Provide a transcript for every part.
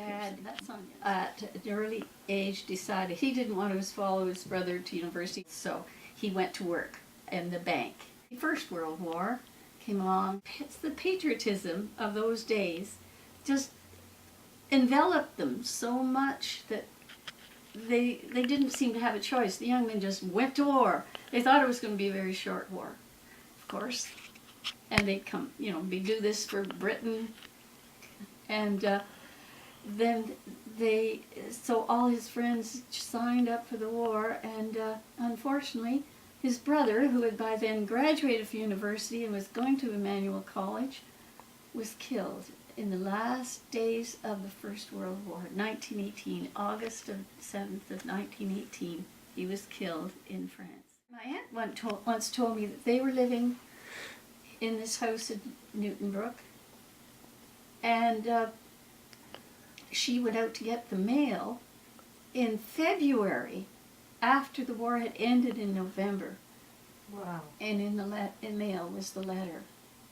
Dad, at an early age, decided he didn't want to follow his brother to university, so he went to work in the bank. The First World War came along. It's the patriotism of those days just enveloped them so much that they didn't seem to have a choice. The young men just went to war. They thought it was going to be a very short war, of course, and they'd come, we do this for Britain, and then so all his friends signed up for the war, and unfortunately, his brother, who had by then graduated from university and was going to Emmanuel College, was killed in the last days of the First World War, 1918, August 7th of 1918, he was killed in France. My aunt once told me that they were living in this house in Newtonbrook, and she went out to get the mail in February, after the war had ended in November. Wow. And in the mail was the letter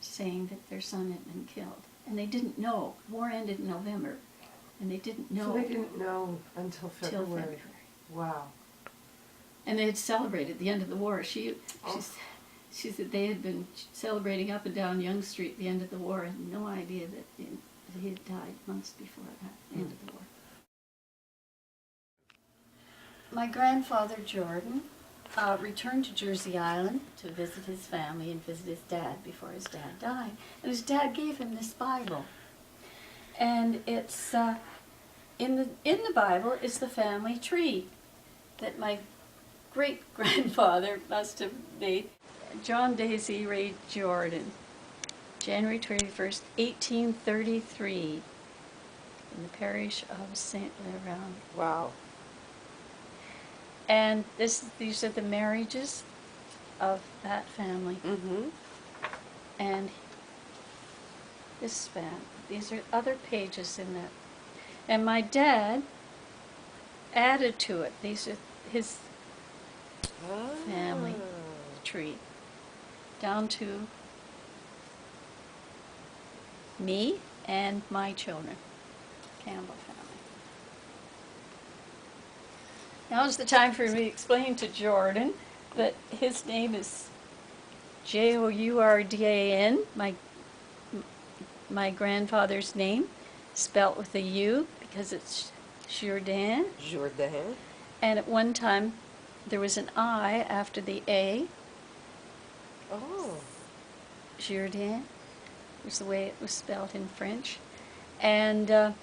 saying that their son had been killed. And they didn't know. War ended in November, and they didn't know. So they didn't know until February. Till February. Wow. And they had celebrated the end of the war. She said they had been celebrating up and down Yonge Street at the end of the war, and no idea that he had died months before the end of the war. My grandfather, Jordan, returned to Jersey Island to visit his family and visit his dad before his dad died. And his dad gave him this Bible. And it's, in the Bible is the family tree that my great-grandfather must have made. John Daisy Ray Jordan, January 21st, 1833, in the parish of St. Laurent. Wow. And these are the marriages of that family. Mm-hmm. And this family. These are other pages in that. And my dad added to it. These are his family tree. Down to me and my children. Campbell family. Now is the time for me to explain to Jordan that his name is Jourdan, my grandfather's name, spelt with a U because it's Jourdan. Jourdan. And at one time there was an I after the A. Oh. Jourdan was the way it was spelled in French. And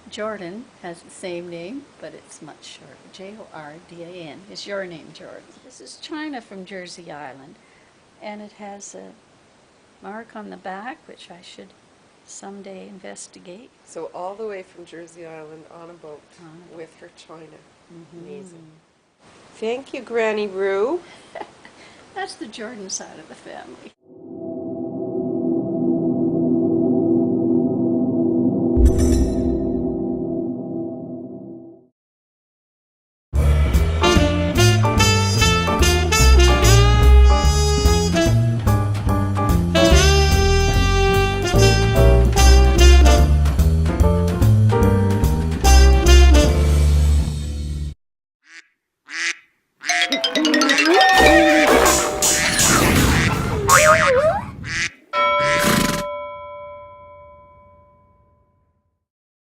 Jordan has the same name, but it's much shorter. J-O-R-D-A-N is your name, Jordan. This is China from Jersey Island, and it has a mark on the back, which I should someday investigate. So all the way from Jersey Island on a boat with her China. Mm-hmm. Amazing. Thank you, Granny Roo. That's the Jordan side of the family.